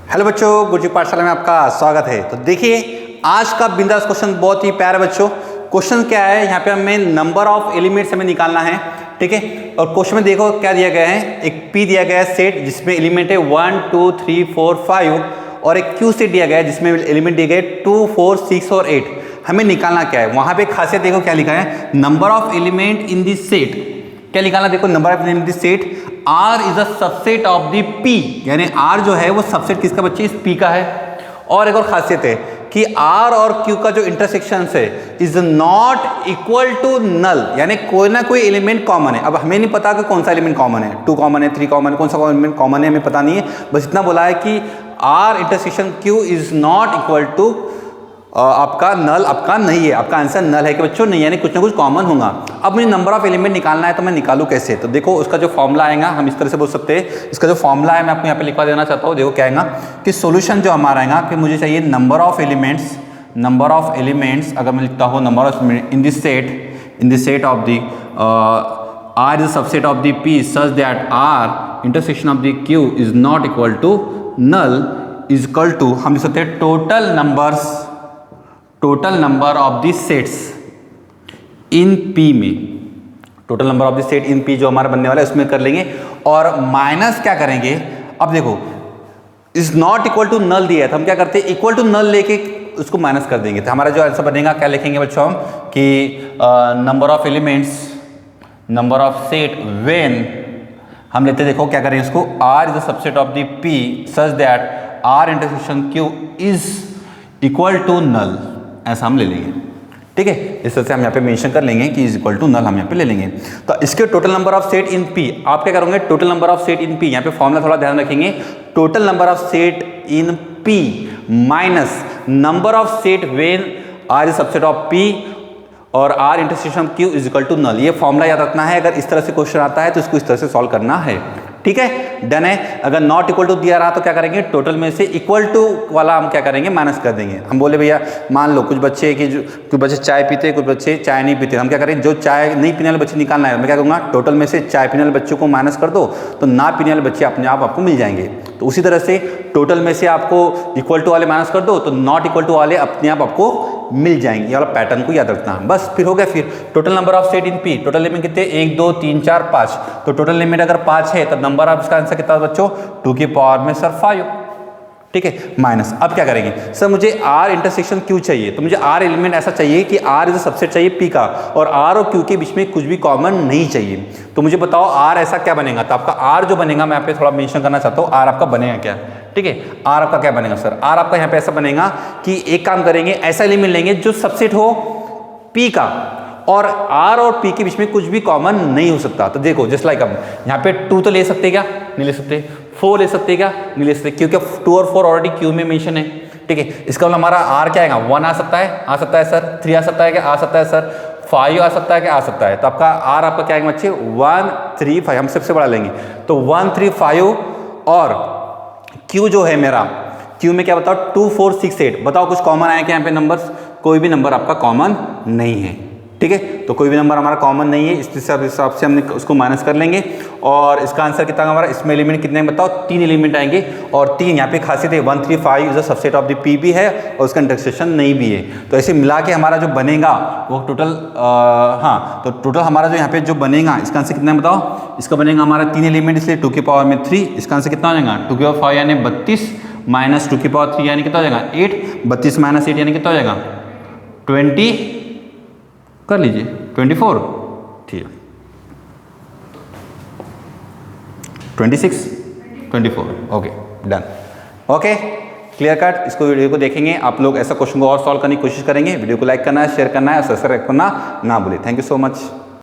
Hello बच्चों, गुरुजी पाठशाला में आपका स्वागत है। तो देखिए आज का बिंदास क्वेश्चन बहुत ही प्यारा बच्चों। क्वेश्चन क्या है, यहाँ पे हमें नंबर ऑफ एलिमेंट्स हमें निकालना है, ठीक है। और क्वेश्चन में देखो क्या दिया गया है, एक पी दिया गया है सेट जिसमें एलिमेंट है 1 2 3 4 5 और एक क्यू सेट दिया गया है जिसमें एलिमेंट दिए गए 2 4 6 और 8। हमें निकालना क्या है, वहाँ पे खासियत देखो क्या लिखा है, number of element in this set. क्या निकालना, देखो number of element in this set R is a subset of the P, यानी R जो है वो सबसेट किसका बच्चे, इस P का है। और एक और खासियत है कि R और Q का जो इंटरसेक्शन है is not equal to null, यानी कोई ना कोई एलिमेंट कॉमन है। अब हमें नहीं पता कि कौन सा एलिमेंट कॉमन है, 2 कॉमन है, 3 कॉमन है, कौन सा एलिमेंट कॉमन है हमें पता नहीं है। बस इतना बोला है कि R intersection Q is not equal to आपका नल, आपका नहीं है, आपका आंसर नल है कि बच्चों नहीं, यानी कुछ ना कुछ कॉमन होगा। अब मुझे नंबर ऑफ एलिमेंट निकालना है तो मैं निकालूं कैसे, तो देखो उसका जो फॉर्मूला आएगा, हम इस तरह से बोल सकते हैं, इसका जो फॉर्मूला है मैं आपको यहाँ पे लिखवा देना चाहता हूँ। देखो क्या आएगा कि सॉल्यूशन जो हमारा आएगा कि मुझे चाहिए नंबर ऑफ एलिमेंट्स, अगर मैं लिखता हूँ number of in this set of the R is subset of the P such that R intersection of the Q is not equal to null is equal to, हम लिख सकते हैं total number of the sets in P में, total number of the set in P जो हमारा बनने वाला है उसमें कर लेंगे और माइनस क्या करेंगे। अब देखो is not equal to null दिया है तो हम क्या करते हैं, इक्वल टू नल लेके उसको माइनस कर देंगे। तो हमारा जो आंसर बनेगा क्या लिखेंगे बच्चों हम कि number of elements, number of set when, हम लेते देखो क्या करेंगे इसको, R is the subset of the P such that R intersection Q is equal to null, ऐसा हम ले लेंगे, ठीक है। इस तरह से हम यहाँ पे मेंशन कर लेंगे कि इज इक्वल टू नल हम यहाँ पे ले लेंगे। तो इसके total number of set in P, आप क्या करोगे, total number of set in P, यहाँ पे फॉर्मूला थोड़ा ध्यान रखेंगे, total number of set in P minus number of set when R is subset of P और R intersection Q is equal to null. ये फॉर्मूला याद रखना है, अगर इस तरह से क्वेश्चन आता है तो इसको इस तरह से सॉल्व करना है, ठीक है। डन है। अगर नॉट इक्वल टू दिया रहा तो क्या करेंगे, टोटल में से इक्वल टू वाला हम क्या करेंगे, माइनस कर देंगे। हम बोले भैया मान लो कुछ बच्चे कि जो कुछ बच्चे चाय पीते, कुछ बच्चे चाय नहीं पीते, हम क्या करेंगे, जो चाय नहीं पीने वाले बच्चे निकालना है, मैं क्या कहूँगा, टोटल में से चाय पीने वाले बच्चों को माइनस कर दो तो ना पीने वाले बच्चे अपने आप आपको मिल जाएंगे। तो उसी तरह से टोटल में से आपको इक्वल टू वाले माइनस कर दो तो नॉट इक्वल टू वाले अपने आप आपको मिल जाएंगे। ये वाला पैटर्न को याद रखना, बस फिर हो गया। फिर total number of set in P, total limit कितने, 1 2 3 4 5, तो टोटल लिमिट अगर 5 है तो नंबर ऑफ इसका आंसर कितना बच्चों, 2 की पावर में सर 5, ठीक है, माइनस। अब क्या करेंगे, सर मुझे R इंटरसेक्शन Q चाहिए, तो मुझे R एलिमेंट ऐसा चाहिए कि R इज अ सबसेट चाहिए P का और R और Q के बीच में कुछ भी कॉमन नहीं चाहिए। तो मुझे बताओ R ऐसा क्या बनेगा, तो आपका R जो बनेगा मैं यहाँ पे थोड़ा मेंशन करना चाहता हूँ, R आपका बनेगा क्या, ठीक है। R आपका क्या बनेगा सर, R आपका यहाँ पे ऐसा बनेगा कि एक काम करेंगे, ऐसा एलिमेंट लेंगे जो सबसेट हो P का और R और P के बीच में कुछ भी कॉमन नहीं हो सकता। तो देखो जस्ट लाइक हम यहाँ पे 2 तो ले सकते क्या, नहीं ले सकते, 4 ले सकते क्या, नहीं ले सकते, क्योंकि 2 और 4 ऑलरेडी Q में मेंशन है, ठीक है। इसका मतलब हमारा R क्या आएगा, 1 आ सकता है सर, 3 आ सकता है क्या, आ सकता है सर, 5 आ सकता है क्या, आ सकता है। तो आपका R आपका क्या आएगा बच्चे, 1 3 5, हम सबसे बड़ा लेंगे तो 1 3 5 और Q जो है मेरा, Q में क्या बताओ 2 4 6 8, बताओ कुछ कॉमन आया क्या यहाँ पे नंबर्स, कोई भी नंबर आपका कॉमन नहीं है, ठीक है। तो कोई भी नंबर हमारा कॉमन नहीं है, इस हिसाब से हमने उसको माइनस कर लेंगे और इसका आंसर कितना हमारा, इसमें एलिमेंट कितने बताओ, 3 एलिमेंट आएंगे और 3 यहाँ पे खासियत है, 1 3 5 is a subset of the P भी है और उसका इंटरसेक्शन नहीं भी है। तो ऐसे मिला के हमारा जो बनेगा वो टोटल हाँ, तो टोटल हमारा जो यहाँ पे जो बनेगा इसका आंसर कितना है बताओ, इसका बनेगा हमारा 3 एलिमेंट, इसलिए 2 की पावर में 3, इसका आंसर कितना हो जाएगा, 2 की पावर 5 यानी 32 माइनस 2 की पावर 3 यानी कितना हो जाएगा 8, 32 माइनस 8 यानी कितना हो जाएगा 20, कर लीजिए 24, ठीक है 26 24, okay done, okay clear cut. इसको वीडियो को देखेंगे आप लोग, ऐसा क्वेश्चन को और सॉल्व करने की कोशिश करेंगे। वीडियो को लाइक करना है, शेयर करना है और सब्सक्राइब करना ना भूलें। Thank you so much.